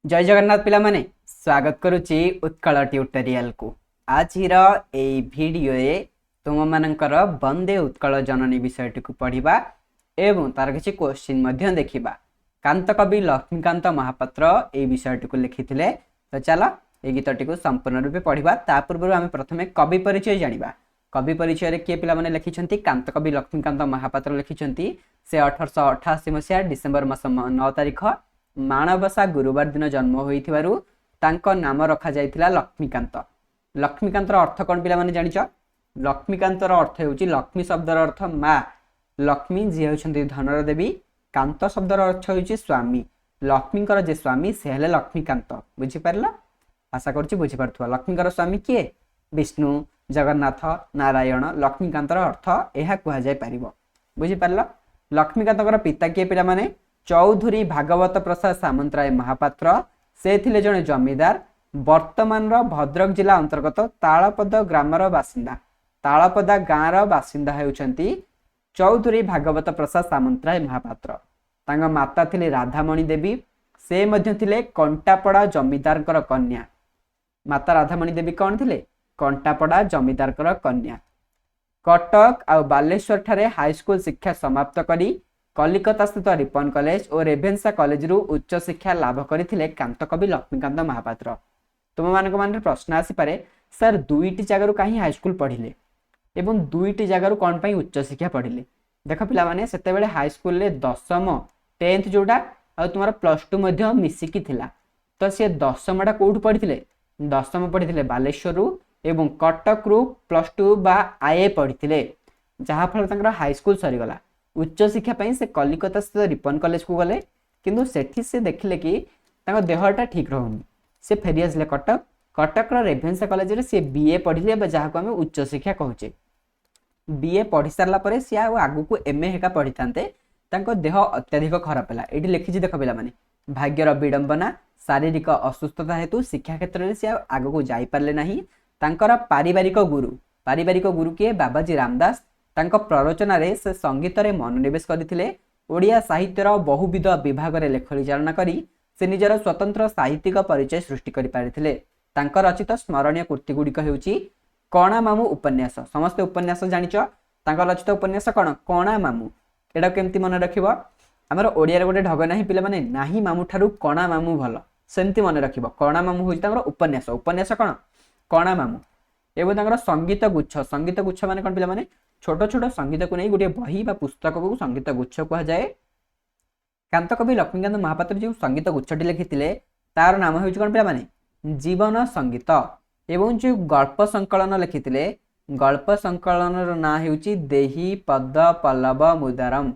जय जगन्नाथ पिला माने स्वागत करुच्ची उत्कल ट्यूटोरियल को। आज वीडियो तुम मानकर वंदे उत्कल जननी विषयटी को पढ़ा एवं तार किसी क्वेश्चन देखा। कांत कवि लक्ष्मीकांत महापात्र ये विषयटी को लिखी तो चल ये गीतटी को संपूर्ण रूपे पढ़ा। ता पूर्व आम प्रथम कवि परिचय जाना। कवि परिचय किए पिलाने लिखिं कांत कवि लक्ष्मीकांत महापात्र लिखिं से 1888 मसीहा डिसेम्बर मास 9 तारिख माणबसा गुरुवार दिन जन्म होइथिबारु तांको नाम रखा जाइथिला लक्ष्मीकांत। लक्ष्मीकांतर अर्थ कौन पिला माने जानिଛ? लक्ष्मीकांतर अर्थ हेउची लक्ष्मी शब्दर अर्थ माँ, लक्ष्मी जी होउछन्ती धनर देवी, कांत शब्दर अर्थ हेउची स्वामी, लक्ष्मीकर जे स्वामी से हेले लक्ष्मीकांत। बुझी पारला? आशा करछि बुझी पारथुवा। लक्ष्मीकर स्वामी किए? विष्णु, जगन्नाथ, नारायण। लक्ष्मीकांतर अर्थ एहा कुहा जाय पारिबो। बुझी पारला? लक्ष्मीकांतर पिता किए पिला माने? चौधरी भागवत प्रसाद सामंतराय महापात्र। से थिले जने जमीदार। वर्तमान भद्रक जिला अंतर्गत तालपद ग्रामर बासिंदा। तालपदा गाँवर बासिंदा हेउछन्ती चौधरी भागवत प्रसाद सामंतराय महापात्र। तांग माता थिले राधामणि देवी। से मध्य थिले कंटापड़ा जमीदारकर कन्या। माता राधामणि देवी कौन थिले? कंटापड़ा जमीदारकर कन्या। कटक आ बालेश्वर ठारे हाईस्कूल शिक्षा समाप्त करी कलिकता स्थित रिपन कॉलेज और रेभेन्सा कॉलेज रु उच्च शिक्षा लाभ करथिले कांत कवि लक्ष्मीकांत महापात्र। तुम मानक मन प्रश्न आसी पारे, सर दुईटी जगार कहीं हाईस्कूल पढ़िले एवं दुईटी जगार कौन पाई उच्च शिक्षा पढ़िले? देख पिला माने सेते बेले हाईस्कूल रे दशम 10th जोड़ा आ तुमार +2 मिसिकी थिला। तो से दशमटा कोठु पढ़िथिले? दशम पढ़िथिले बालेश्वर रु एवं कटक रु +2 बा आईए पढ़िथिले, जहा फल तांकर हाईस्कूल सरीगला। उच्च शिक्षा पाई से कलिकता स्थित रिपन कॉलेज को गले, किंतु सेठी से देखले कि तांको देहटा ठीक रहउनी। से फेरी आसले कटक। कटक रेभेन्सा कॉलेज रे से बीए पढ़िले, जहाँ को आम उच्च शिक्षा कहूचे। बीए पढ़ी सारा पर सी आगु को एमए हेका पढ़ी थांते, तांको देह अत्याधिक खराब है। ये लिखी देख पिला माने, भाग्यर विडंबना शारीरिक असुस्थता हेतु शिक्षा क्षेत्र में सी आग को जाई पारले नाही। तांकर पारिवारिक गुरु किए बाबाजी रामदास। तांको प्ररोचना रे से संगीत रे मनोनिवेश करथिले। ओडिया साहित्यर बहुविध विभाग रे लेखलिचारणा करी से निजर स्वतंत्र साहित्यिक परिचय सृष्टि करि पारिथिले। तांकर रचित स्मरणीय कृति गुड़िक हेउची कणा मामू उपन्यास। समस्त उपन्यास जानिछ। तांकर रचित उपन्यास कौन? कणा मामू। एटा केमती मन रखिबो? हमर ओडिया रे गोटे ढग नाही पिला माने, नाही मामू ठारू कणा मामू भलो, सेमती मन रखिबो। कणा मामू होई तांकर उपन्यास। उपन्यास कौन? कणा मामू। एवं तांकर संगीत गुच्छ। संगीत गुच्छ माने कोन पिला माने? छोट छोट संगीत को नहीं गोटे बही बा पुस्तक को संगीत गुच्छ कह जाए। कांत कवि लक्ष्मीकांत महापात्र जो संगीत गुच्छटी लिखिथिले तार नाम हेउची कोन पिला माने? जीवन संगीत। एवं जो गल्प संकलन लिखिथिले, गल्प संकलन ना हेउची देही पद पल्लव मुदारम।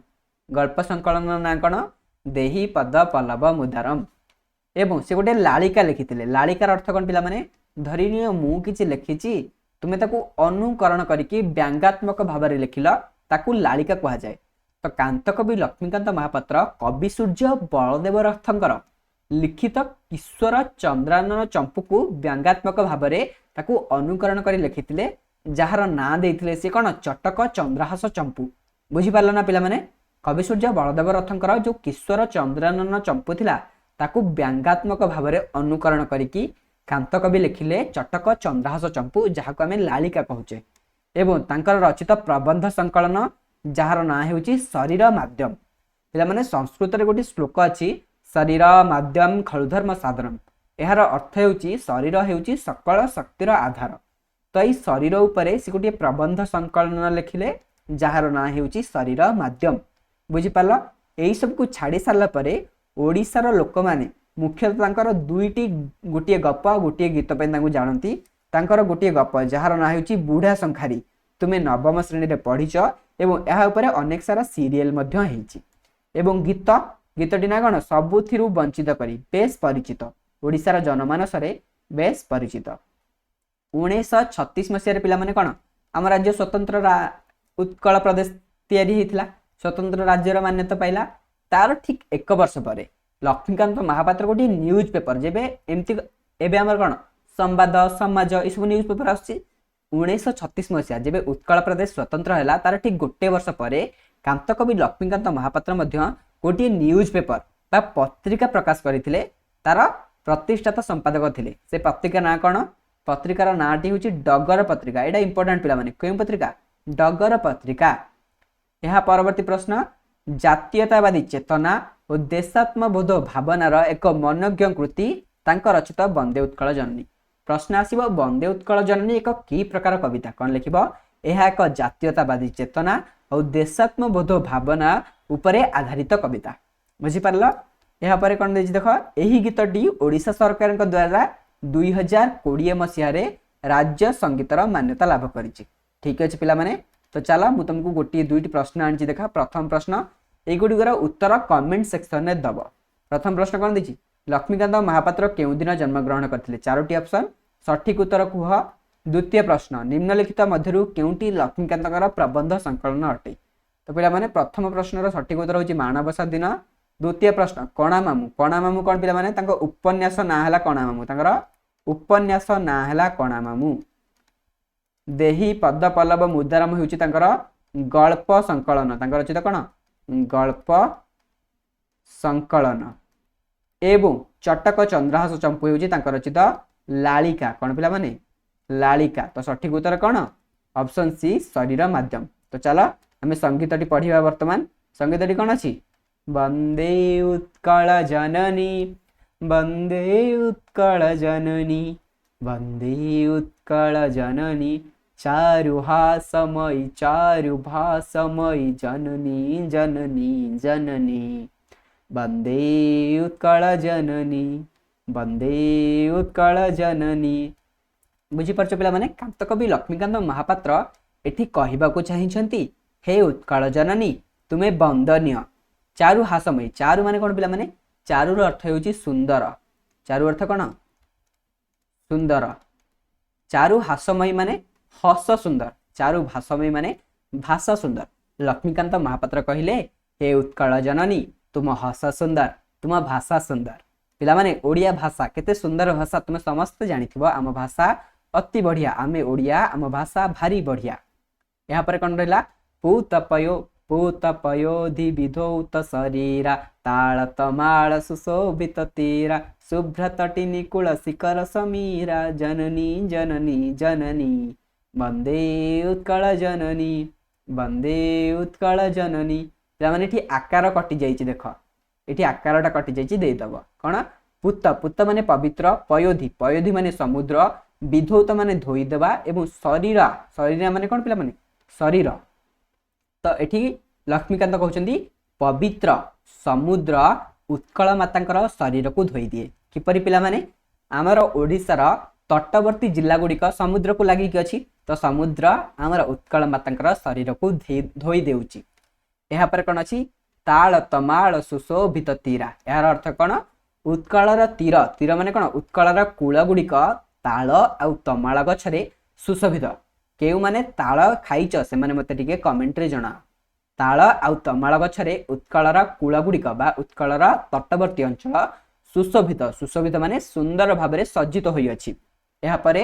गल्प संकलन ना कोन? देही पद पल्लव मुदारम। एवं से गोटे लालिका लिखिथिले। लालिकार अर्थ कोन पिला माने? धरिनियो मु किछि लिखिछि, तुम्हें ताकू अनुकरण करके व्यंगात्मक भाव में लिखिल, ताकू लालिका कह जाए। तो कांत कवि लक्ष्मीकांत महापात्र कवि सूर्य बलदेव रथंकर लिखित किशोर चंद्रानन चंपू को व्यंगात्मक भाव में ताकू अनुकरण कर लिखिथिले, जार ना देइथिले से कौन? चटक चंद्रहास चंपू। बुझी पारल ना पिला माने? कवि सूर्य बलदेव रथंकर जो किशोर चंद्रानन चंपू थिला ताकू व्यंगात्मक भाव में अनुकरण करिकी कांत कवि लिखिले चटक चंद्रहास चंपू, जहाँ को आम लालिका कहूचे। एवं तांकर रचित प्रबंध संकलन जार ना हेउची शरीर माध्यम। पिला माने संस्कृत रे गोटे श्लोक अछि, शरीर माध्यम खलुधर्म साधनम। एहार अर्थ हेउची शरीर हेउची सकल शक्तिर आधार। तो ई शरीर उपरे से गोटे प्रबंध संकलन लिखिले, जार ना हेउची शरीर माध्यम। बुझी पारल? एई सब को छाड़ी सारला परे ओडिसार लोक माने मुख्यतः तांकर दुईटी गोटे गप गोटे गीत पे जानती। तांकर गोटे गप जार ना हेउची बुढ़ा शंखारी, तुम्हें नवम श्रेणी रे पढ़ीच एवं यह उपरे अनेक सारा सीरियल मध्य हेइची। एवं गीतटी ना कौन? सबुथिरु वंचित करी बेस परिचित, ओडिसार जनमानस रे बेस परिचित। 1936 मसीह पिला माने कौन? आम राज्य स्वतंत्र उत्कल प्रदेश तैयारी हेइथिला, स्वतंत्र राज्यर मान्यता पाइला। तार ठीक 1 वर्ष पर लक्ष्मीकांत महापात्र गोटे न्यूज पेपर जेबे एमती एबे हमर कोन संवाद समाज ई सब न्यूज पेपर आछि। 1936 मसीहा जेबे उत्कल प्रदेश स्वतंत्र हैला तार ठीक 1 वर्ष पर कांत कवि लक्ष्मीकांत महापात्र मध्य गोटे न्यूज पेपर बा पत्रिका प्रकाश करथिले। तार प्रतिष्ठाता संपादक थे से पत्रिका ना कौन पत्रिकार नाटी हूँ डगर पत्रिका यहाँ इंपोर्टाट पे क्यों पत्रिका डगर पत्रिका। यह परवर्ती प्रश्न जातीयतावादी चेतना और देशात्मबोध भावनार एक मनोज्ञ कृति रचित वंदे उत्कल जननी। प्रश्न आसव वंदे उत्कल जननी एक कि प्रकार कविता कौन लिख यह एक जातीयतावादी चेतना और देशात्मबोध भावना उपरे आधारित कविता बुझीपार। यहाँ पर कौन देख यही गीतटी ओडिशा सरकार द्वारा 2020 मसीह राज्य संगीतर मान्यता लाभ कर। ठीक अच्छे पिला तो चलो मुझे तुमको गोटे दुईट प्रश्न आनी देखा। प्रथम प्रश्न युगर उत्तर कमेंट सेक्शन में दब। प्रथम प्रश्न कौन देखिए लक्ष्मीकांत महापात्र केउं दिन जन्मग्रहण करते 4टी ऑप्शन सठिक उत्तर कुह। द्वितीय प्रश्न निम्नलिखित मध्यरु केउंटी लक्ष्मीकांत प्रबंध संकलन अटे। तो पे प्रथम प्रश्न सठिक उत्तर हूँ माणबसा दिन। द्वितीय प्रश्न कणा मामू कौन पे उपन्यास ना है कणा मामू उपन्यास ना है कणा मामू। देही पद पल्लव मुदाराम हूँ गल्प संकलन रचित कौन गल्प संकलन। एवं चटक चंद्रहास चंपू हूँ रचित लालिका कौन पिला माने लालिका। तो सठिक उत्तर कौन ऑप्शन सी शरीर माध्यम। तो चलो आम संगीतटी पढ़ा वर्तमान। संगीतटी कौन अच्छी वंदे उत्कल जननी वंदे उत्कल जननी वंदे उत्कल जननी चारुहासमयी चारुभासमयी जननी जननी जननी वंदे उत्कल जननी वंदे उत्कल जननी। बुझीपार पिला माने कांतकवि लक्ष्मीकांत महापात्र एठी कहबाकू चाहिंछंती हे उत्कल जननी तुमे वंदनीय। चारु हासमयी चारु माने कौन पिला माने चारु अर्थ होउची सुंदर। चारु अर्थ कौन सुंदर। चारु हासमयी माने हस सुंदर। चारु भाषमयी माने भाषा सुंदर। लक्ष्मीकांत महापात्र कहले हे उत्कल जननी तुम हस सुंदर तुम भाषा सुंदर। पिला माने ओडिया भाषा केते सुंदर भाषा तुम समस्त जानिथिबो। आम भाषा अति बढ़िया आमे ओडिया आम भाषा भारी बढ़िया। यहाँ पर कौन रहा पूतपयोधि विधौत शरीरा ताल तमाल सुशोभित तीरा शुभ्र तटी निकुल शिखर समीरा जननी जननी जननी वंदे उत्कल जननी वंदे उत्कल जननी। पे आकार कटि जाइए देख ये आकारटा कटि जाइए देदब कौन पूत पूत माने पवित्र पयोधि पयोधि माने समुद्र विधौत माने धोईदेवा एवं शरीर शरीर माने कौन पिला माने शरीर। तो एठी लक्ष्मीकांत कहते पवित्र समुद्र उत्कल माता शरीर को धोई दिए किपरि पिला माने आमर ओडिशार तटवर्ती जिला गुड़िक समुद्र को लगिक अच्छी। तो समुद्र आमर उत्कल माता शरीर को धोई देउची। यहाँ पर कौन अच्छी ताल तमाल सुशोभित तीरा यार अर्थ कौन उत्कलर तीर तीर माने कौन उत्कलर कूल गुड़िक ताल आउ तमाल गछरे सुशोभित। केउ माने ताल खाइच से माने मते टिके कमेंट रे जणा। ताल आउ तमाल गछरे उत्कलर कूल गुड़िक बा उत्कलर तटवर्ती अंचल सुशोभित सुशोभित माने सुंदर भाबरे सज्जित होई अछि। यहाँ पर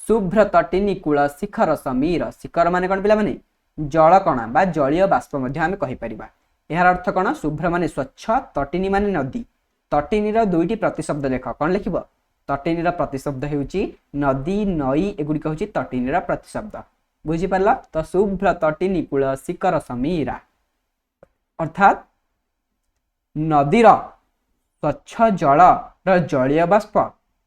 शुभ्र तटिनी कूल शिखर समीर शिखर माने कौन पिला माने जल कणा बा जलीय बाष्प मध्य आमे कहि परिबा। यार अर्थ कौन शुभ्र माने स्वच्छ तटिनी माने नदी तटिनीर दुईटी प्रतिशब्द देख कौन लिखिब तटिनीर प्रतिशब्द हेउची नदी नई एगुड़िक हूँ तटिनीर प्रतिशब्द बुझीपार। तो शुभ्र तटिनी कूल शिखर समीरा अर्थात नदीर स्वच्छ जल जलीय बाष्प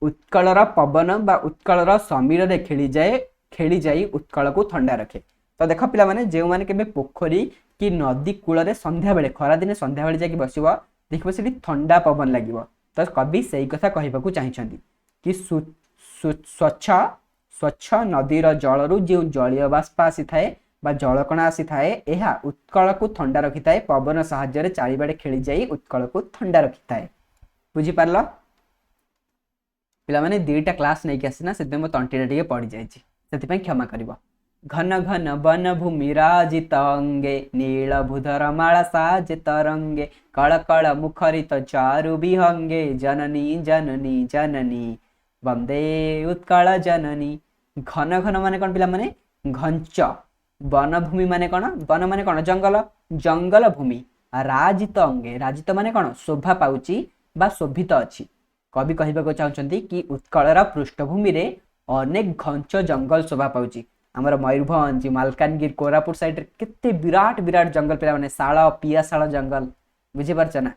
उत्कलर पवन बा उत्कलर समीर रे खेली जाई उत्कल को ठंडा रखे। तो देख पिला माने जो माने केबे पोखरी कि नदी कूल रे संध्या बेले खरा दिन संध्या बेले जाकी बसिबो देखिबो सेठी ठंडा पवन लागिबो। तो कवि सही कथा कहबाकू चाहिछंती कि स्वच्छ स्वच्छ नदीर जलरू जो जलीय बाष्प आसी थाए बा जलकणा आसी थाए एहा उत्कल को ठंडा रखि थाए पवन सहाय्य रे चारिबाडे खेली जाई उत्कल को ठंडा रखि थाए। बुझी पारलो पिला माने दुईटा क्लास नै कि आसीना सेते मो तंटीटा टिके पड़ी जाईची सेति पई क्षमा करिवो। घन घन वन भूमि राजित अंगे नीलभूधर माला साजे तरंगे कळ कळ मुखरित चारु विहंगे जननी जननी जननी वंदे उत्कल जननी। घन घन माने कौन पिला माने घंच वन भूमि माने कौन वन माने कौन जंगल जंगल भूमि राजित अंगे राजित माने कौन शोभा पाउची बा शोभित अच्छी कवि कहबाक चाहते कि उत्कलर पृष्ठभूमि रे अनेक घंच जंगल शोभा पाउची। आमर मयूरभंज मालकानगिरी कोरापुट साइड केते विराट विराट जंगल पिला माने शाल पियाशाल जंगल बुझी पारछ ना।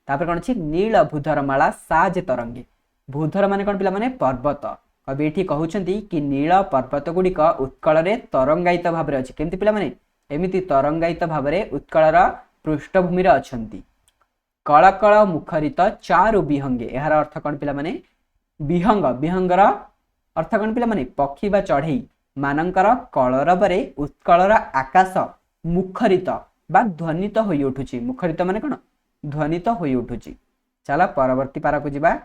तापर कोन अछि नील भूधर माला साज तरंगे। भूधर माने कोन पिला माने पर्वत। कवि एठी कहउछंती कि नील पर्वत गुड़िक उत्कल रे तरंगायित भाव रे अछि। केमति पिला माने एमिति तरंगायित भाव रे उत्कलर पृष्ठभूमि रे अछंती। कळकळ मुखरित चारु विहंगे। एहार अर्थ कोन पिला माने विहंग। विहंगर अर्थ कोन पिला माने पक्षी बा चढ़ई मानकर कलरवरे उत्कलर आकाश मुखरित बा ध्वनित होई उठुची। मुखरित माने कोन ध्वनित होई उठुची। चला परवर्ती पारा को जिबा।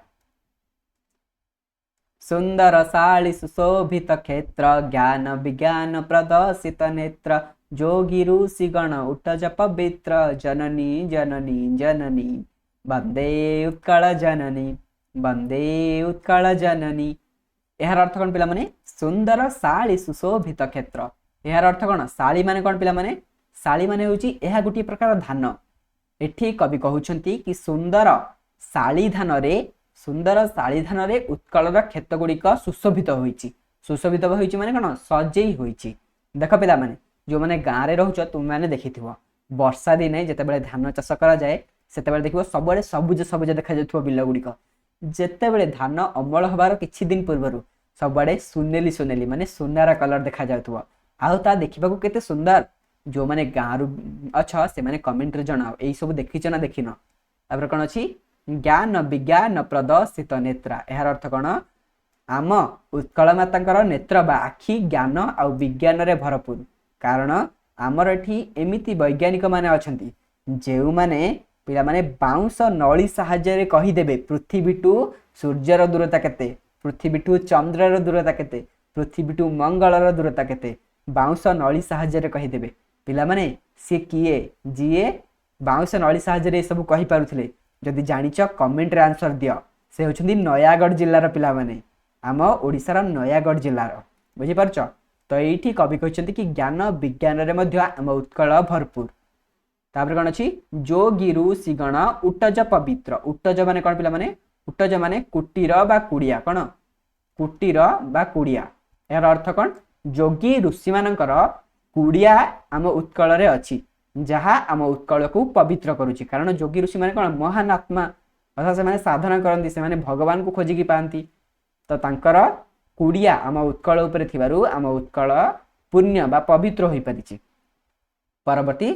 सुंदर शाली सुशोभित क्षेत्र ज्ञान विज्ञान प्रदर्शित नेत्र जोगी ऋषि गण उठज पवित्र जननी जननी जननी वंदे उत्कल जननी वंदे उत्कल जननी। यार अर्थ कौन पिला माने सुंदर शाली सुशोभित क्षेत्र। यार अर्थ कौन शाली माने कौन पिला माने शाली माने होची एहा गुटी प्रकार धान। एठी कवि कहउछंती कि सुंदर शाली धान रे उत्कलर क्षेत्र गुड़िक सुशोभित होईची। सुशोभित होईची माने कौन सजेई होईची। देख पिला माने जो माने गाँ रे रहउछ तुम माने देखिथिबो वर्षा दिने जेतेबेले धान चाष करा जाए सेतेबेले देखिबो सबबेले सबुज सबुज देखा जाउथबो बिल गुड़िक। जेतेबेले धान अमल हबार किछि दिन पूर्वरु सबबेले सुनेली सुनेली माने सुनार कलर देखा जाउथबो। आउ ता देखिबाकू केते सुंदर। जो माने गाँ रु अच्छा से माने कमेंट रे जणाओ एई सब देखिछ ना देखिन। तापर कोन अछि ज्ञान विज्ञान प्रदर्शित नेत्रा। एहार अर्थ कोन आम उत्कल मातांकर नेत्र बा आखि ज्ञान आ विज्ञान रे भरपूर। कारण आमर एठी एमिति वैज्ञानिक माने अछंती जेउ माने पिला माने बाउंस नळी सहाय्य रे कहि देबे पृथ्वी टू सूर्यर दूरता केते, पृथ्वी टू चंद्रर दूरता केते, पृथ्वी टू मंगलर दूरता केते बाउंस नळी सहाय्य रे कहि देबे। पिला माने से किए जिए बाउंस नळी सहाय्य रे सब कहि पारुथले। जदि जानिच कमेंट रे आंसर दियो। से होछंती नयागढ़ जिल्लार पिला माने आम ओडिसार नयागढ़ जिल्लार बुझी पारछ। तो ये कवि कहते कि ज्ञान विज्ञान रे मध्य आम उत्कल भरपूर। तापर कौन अच्छी जोगी ऋषि गण उटज पवित्र। उटज माने कौन पिला माने उटज माने कुटीर बा कुड़िया। कौन कुटीर बा कुड़िया। यार अर्थ कौन जोगी ऋषि मानकर कुड़िया आम उत्कल रे अछि जहा आम उत्कल को पवित्र करुछि। कारण जोगी ऋषि माने कौन महान आत्मा अर्थात से माने साधना करंती से माने भगवान को खोजिकी पांती। तो तांकर कुड़िया आम उत्कल उपरे थिबारु आम उत्कल पुण्य बा पवित्र होई परिछि। परवर्ती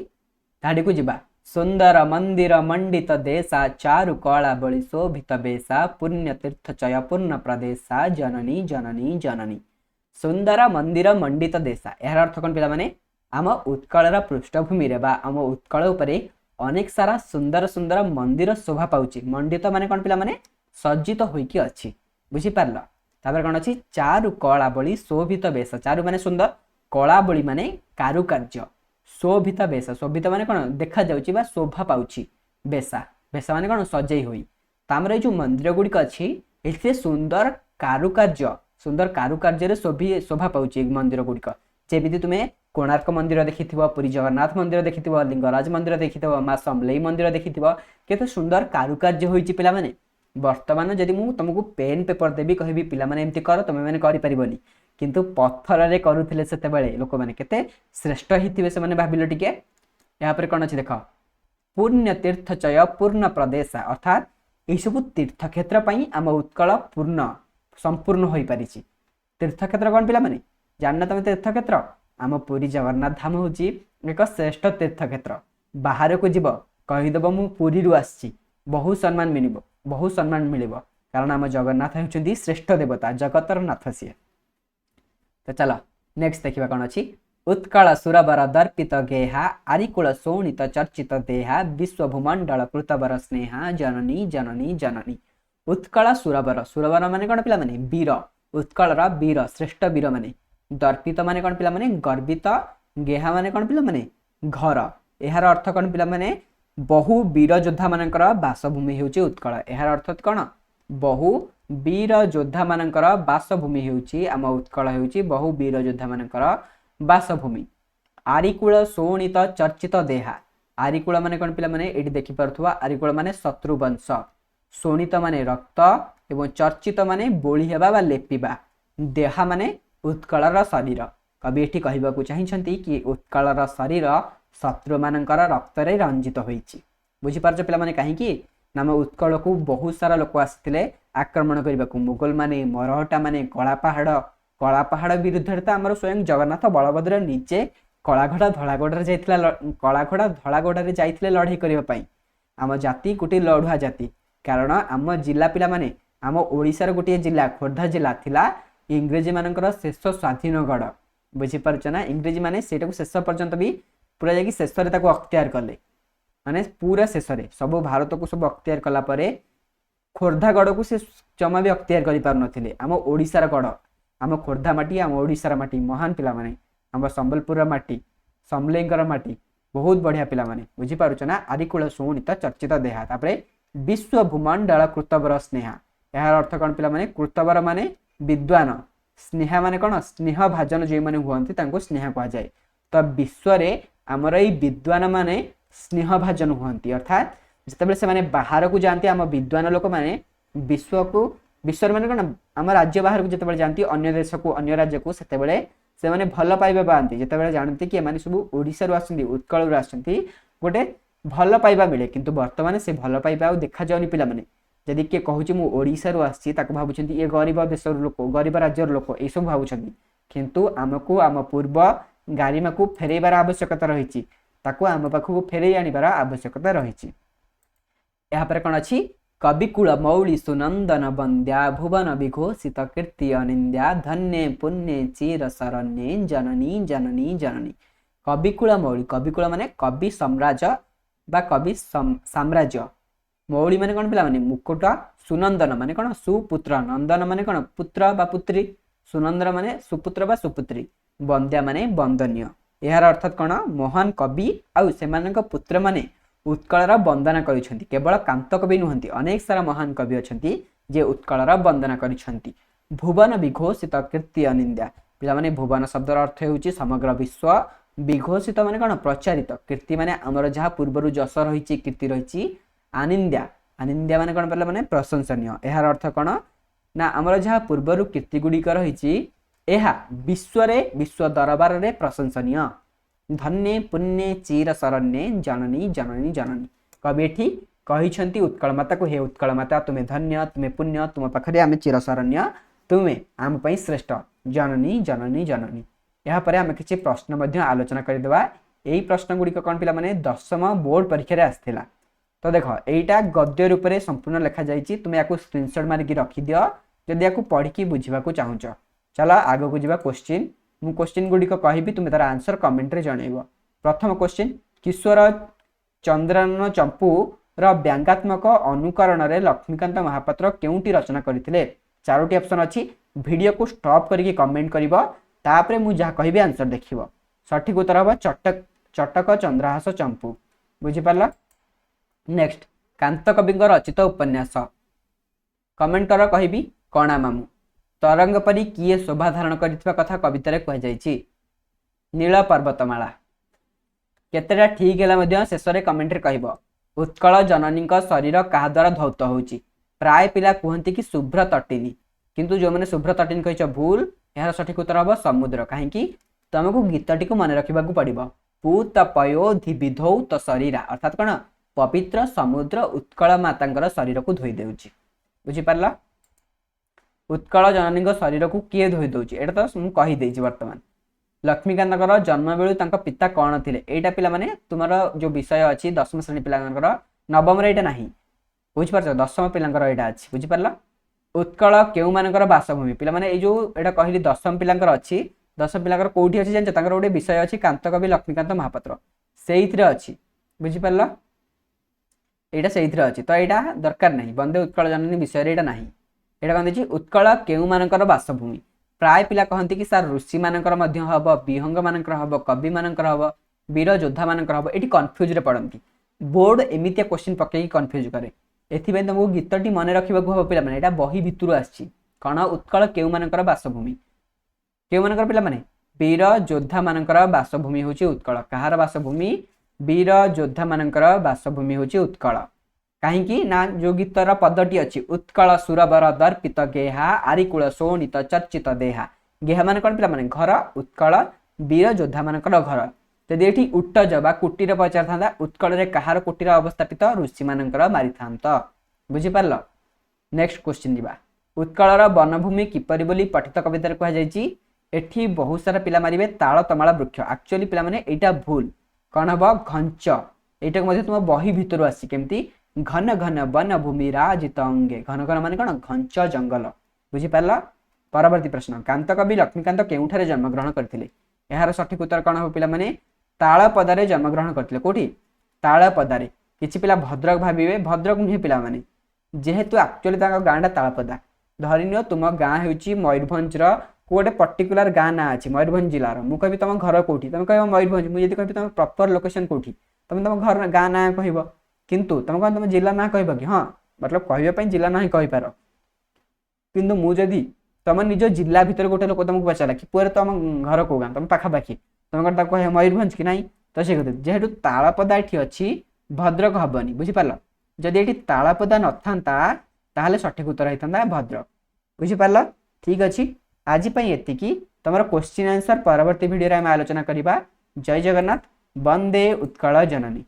धाडी को जिबा। सुंदर मंदिर मंडित देशा चारु कला बळी शोभित बेशा पुण्य तीर्थ चय पूर्ण प्रदेशा जननी जननी जननी। सुंदर मंदिर मंडित देशा। यार अर्थ कोन पिला माने आम उत्कलर पृष्ठभूमि रे बा आम उत्कल उपरे अनेक सारा सुंदर सुंदर मंदिर शोभा पाउची। मंडित माने कोन पिला माने सज्जित होईकी अछि बुझी पारल। तापर कौन अच्छी चारु कला बळी शोभित बेश। चारु माने सुंदर कला बळी माने कारुकार्य शोभित बेश। शोभित माने कौन देखा जाउची बा शोभा पाउची। बेशा बेशा माने कौन सजेई होई। तामरे जो मंदिर गुड़िक अच्छी एथे सुंदर कारुकार्य रे शोभा पाउची मंदिर गुड़िक। जेमिति तुमे कोणार्क मंदिर देखिथिबो, पुरी जगन्नाथ मंदिर देखिथिबो, लिंगराज मंदिर देखिथिबो, मां समलेई मंदिर देखिथिबो केते सुंदर कारुकार्य होईची पिला माने। वर्तमान जदि मु तुमको पेन पेपर देबी कहबी पिला माने एमती कर तुम माने करि परिबोनी किंतु पत्थर रे करूथिले सेते बेले लोक माने केते श्रेष्ठ हिथिबे से माने भाबिलो टिके। या पर कोन अछि देखो पुण्य तीर्थ चय पूर्ण प्रदेश अर्थात एई सब तीर्थ क्षेत्र पई आम उत्कल पूर्ण संपूर्ण होई परिछि। तीर्थ क्षेत्र कोन पिला माने जानना तमे तीर्थ क्षेत्र आम पुरी जगन्नाथ धाम होची एक श्रेष्ठ तीर्थ क्षेत्र। बाहर को जीव कहिदेव मु पुरी रु आछि बहुत सम्मान मिलिबो, बहुत सम्मान मिलिबो कारण आम जगन्नाथ होउछन्ती श्रेष्ठ देवता जगतर नाथ सिए। तो चलो नेक्स्ट देखिबा कोन अछि उत्कल सुरवर दर्पित गेहा आरिकुल शोणित चर्चित देहा विश्व भूमंडल कृतवर स्नेहा जननी जननी जननी। उत्कल सुरवर। सुरवर माने कोन पिला माने वीर। उत्कलर वीर श्रेष्ठ वीर माने। दर्पित माने कोन पिला माने गर्वित। गेहा माने कोन पिला माने घर। एहार अर्थ कोन पिला माने बहु वीर योद्धा मानकर बासभूमि हेउची उत्कल। एहार अर्थ कोन बहु वीर योद्धा मानकर बासभूमि हेउची आम उत्कल हेउची बहु वीर योद्धा मानकर बासभूमि। आरिकुल शोणित चर्चित देहा। आरिकुल माने कोन पिला माने एठी देखि परथुवा आरिकुल माने शत्रु वंश। शोणित माने रक्त एवं चर्चित माने बोली हेबा बा लेपिबा, देहा माने उत्कलर शरीर। कवि एठी कहबाकू चाहिछंती कि उत्कलर शरीर शत्रु मानकर रक्तरे रंजित होईछि। बुझी पारछ पिला माने काहेकि नाम उत्कल को बहुत सारा लोक आसिथिले आक्रमण करबाकू, मुगल माने, मरहटा माने, कला पहाड़ विरुद्ध तो आमर स्वयं जगन्नाथ बलभद्र निजे कलाघोड़ा धलाघोड़ा कलाघोड़ा धलाघोड़ा जाइथिले लड़ाई करबा पई। आम जाति गोटे लड़ुआ जाति, कारण आम जिला पिला माने आम ओडिशार गोटे जिला खोर्धा जिला थिला इंग्रेजी मानकर शेष स्वाधीन गढ़। बुझी पारछ ना, इंग्रेजी माने सेटा को शेष पर्यंत भी पूरा जाकि शेष रे ताको अख्तियार कले, माने पूरा शेष रे सब भारत को सब अख्तियार कला परे खोर्धा गढ़ को से जमा भी अख्तियार करि पार नथिले। आम ओडिशार गढ़, आम खोर्धा माटी, आम ओडिशार माटी, महान पिला माने, आम संबलपुर माटी, समलेंगर माटी, बहुत बढ़िया पिला माने। बुझी पारुछ ना, आदिकुल सुनित चर्चित देहा। तापरे विश्व भूमंडल कृतवर स्नेहा, यार अर्थ कौन पिला माने, कृतवर माने विद्वान, स्नेहा माने कौन, स्नेह भाजन जो माने हुअंती तांको स्नेहा कहा जाए। तो विश्व रे हमर एई विद्वान माने स्नेह भाजन हुअंती, अर्थात जितेबाला से माने बाहर को जानती आम विद्वान लोक माने विश्व माने कौन आम राज्य बाहर को जितेबाला जानती अन्य देश को अन्य राज्य को, सेतेबाला से माने भल पाइबा पाती, जितेबाला जानती कि एमाने सब ओडिसा रु आसंती, उत्कल रु आसंती, गोटे भल पाइबा मिले। किंतु वर्तमान से भल पाइबा आउ देखा जाउनी पिला माने। जदि किए कहूँ मु ओडिसा रु आसी ताको भाबुछंती ये गरीब देश लोक, गरीब राज्यर लोक, ए सब भाबुछंती। किंतु आमको आम पूर्व गारिमा को फेरैबार आवश्यकता रही, ताको आम पाखु फेरै आनिबार आवश्यकता रही। यहाँ पर कौन अच्छी, कविकुल मौली सुनंदन बंद्या, भुवन विघोषित कीर्ति अनिंद्या, धन्य पुण्य चिर शरण्ये, जननी जननी जननी। कविकुल मौली, कविकुल माने कवि साम्राज्य बा कवि साम्राज्य, मौली माने कौन पिला माने मुकुट, सुनंदन माने कौन सुपुत्र, नंदन माने कौन पुत्र बा पुत्री, सुनंदन माने सुपुत्र बा सुपुत्री, बंद्या माने वंदनीय। यार अर्थात कौन, महान कवि आउ सेमानक पुत्र माने उत्कलर वंदना करिसेंती। केवल कांत कवि नुहंती, अनेक सारा महान कवि अछंती जे उत्कलर वंदना करिसेंती। भुवन विघोषित कीर्ति अनिंद्या, पिला माने भुवन शब्दर अर्थ हेउची समग्र विश्व, विघोषित माने कौन प्रचारित, कीर्ति माने हमर जहा पूर्वरु जस रहिची, कीर्ति रहिची, आनिंद्या, आनिंद्या माने कौन पिला माने प्रशंसनीय। यार अर्थ कौन ना, हमर जहा पूर्वरु कीर्ति गुड़िक रहिची एहा विश्व रे, विश्व दरबार रे प्रशंसनीय। धन्य पुण्य चिर शरण्ये, जननी जननी जननी। कवि एठी कहिछंती उत्कल माता को, हे उत्कल माता तुम्हें धन्य, तुम्हें पुण्य, तुम पाखरे आमे चिर शरण्य, तुम्हें आम पई श्रेष्ठ, जननी जननी जननी। यहाँ पर आम किसी प्रश्न मध्य आलोचना करदेवा। यही प्रश्न गुड़िक कौन पिला माने दशम बोर्ड परीक्षा आसला। तो देख एटा गद्य रूप में संपूर्ण लिखा जाइए, तुम्हें या स्क्रीनशॉट मारिकी रखिदि जदि या पढ़ी बुझा चाहूच। चलो आग को जा क्वेश्चन, मु क्वेश्चन गुड़िक कहि, तुम्हें तार आंसर कमेंट रे जनइब। प्रथम क्वेश्चन, किशोर चंद्रानन चंपू व्यंगात्मक अनुकरण रे लक्ष्मीकांत महापात्र केउटी रचना करथिले? चारोटी ऑप्शन अच्छी, वीडियो को स्टॉप करके कमेंट करिवो, तापरे मु जा कहिबे आंसर देखिवो। सठिक उत्तर हम चटक चंद्रहास चंपू। बुझी पारला? नेक्स्ट, कांत कवि रचित उपन्यास कमेंट कर कहिबी कणा मामू। तरंग परी किए शोभा धारण करिथिबा कथा कवितारे कह जाइछि? नील पर्वतमाला। केतेटा ठीक हैला मध्य शेष रे कमेंट रे कहबो। उत्कल जननी शरीर क्या द्वारा धौत होउछि? प्राय पिला कहते कि शुभ्र तटिनी, किंतु जो मैंने शुभ्र तटिनी कह भूल। यार सठिक उत्तर हम समुद्र। कहीं तुमको गीतटी को मन रखा पड़ो। पूत पयोधि विधौ तो शरीरा, अर्थात कौन पवित्र समुद्र उत्कल माता शरीर को धोई देउछि। बुझीपार? उत्कल जननी शरीर को किए धोई दौची एटा तो मुझे कहीदे वर्तमान। लक्ष्मीकांत जन्म बेलू पिता कौन थे? यहाँ पिला माने तुम जो विषय अच्छी दशम श्रेणी पिला नवम रे ना बुझीपार, दशम पिला यहाँ अच्छी। बुझीपार? उत्कल केउ मानकर बासभूमि पिला माने ये जो एटा कहली दशम पिला अच्छी, दशम पिला कौटी अच्छी जानते गोटे विषय अच्छी कांत कवि लक्ष्मीकांत महापात्र से अच्छी। बुझीपार? यहाँ से अच्छी तो यहाँ दरकार नहीं। बंदे उत्कल जननी विषय यहाँ ना। यहाँ कौन उत्कल केउ मानकर बासभूमि। प्राय पिला कहते कि सार ऋषि मानकर हम, विहंग मानकर हम, कवि मानकर हम, वीर योद्धा मानकर हम। ये कन्फ्यूज रे पड़ती। बोर्ड एमती क्वेश्चन पकई कन्फ्यूज करे। एथिपाई तुमको गीतटी मन रखा पे यहाँ बही भितर आसी कौन उत्कल केउ मानकर बासभूमि। केउ मानकर पिला माने वीर योद्धा मानकर बासभूमि होची उत्कल। कहार बासभूमि? वीर योद्धा मानकर बासभूमि होची उत्कल। कहीं ना जो गीतर पदटी अच्छी उत्कल सुरबर दर्पित गेहा आरिकूल शोणित चर्चित देहा गेहा मान कौन पे घर उत्कल वीर योद्धा मान घर जदि ये उट्ट जबा कुटीर पचार था उत्कल कहार कुटीर अवस्थापित ऋषि मान मारी था बुझीपार। नेक्स्ट क्वेश्चन जीवा उत्कलर वनभूमि किपरि बोली पठित कवितार कहुई एठी बहुत सारा पिला मारे ताल तमाल वृक्ष एक्चुअली पिला माने एटा भूल कौन हम घंच यहाँ तुम बही भितर आसी केमती घन घन वन भूमि राजित अंगे घन घन मान कौन घंच जंगल बुझीपार। परवर्ती प्रश्न कांत कवि लक्ष्मीकांत केउठारे जन्मग्रहण करथिले यार सठिक उत्तर कौन हम पिला माने तालपदारे जन्मग्रहण करथिले कोठी तालपदारे किछि पिला भद्रक भाविबे भद्रक नुहे पिला माने जेहेतु एक्चुअली गाँटा तालपदा धरिनियो तुम गाँ होची मयूरभंज गोटे पर्टिकुलर गाँ ना अच्छी मयूरभंज जिलार मु कहि तुम घर कौटी तुम कह मयूरभंज मुझे कहि तुम प्रॉपर लोकेशन कौटी तुम तुम घर गाँ ना कह किंतु तुम कौन तुम जिला ना कह कि हाँ मतलब कहवाई जिला ना ही कहींपार किंतु मुझे तुम निज जिला भितर गोटे लोक तुमको पचारा कि पुअर तुम घर कौ गाँ तुम पाखापाखि तुम कौन कह मयूरभंज कि ना तो से कहते जेहेतु तालपदा ये अच्छी भद्रक हेनी बुझीपार जदि ये तालपदा न था सठिक उत्तर होता भद्रक बुझीपार। ठीक अच्छे आज एतिकी तुम क्वेश्चन आंसर परवर्ती वीडियो में आलोचना करवा। जय जगन्नाथ। वंदे उत्कल जननी।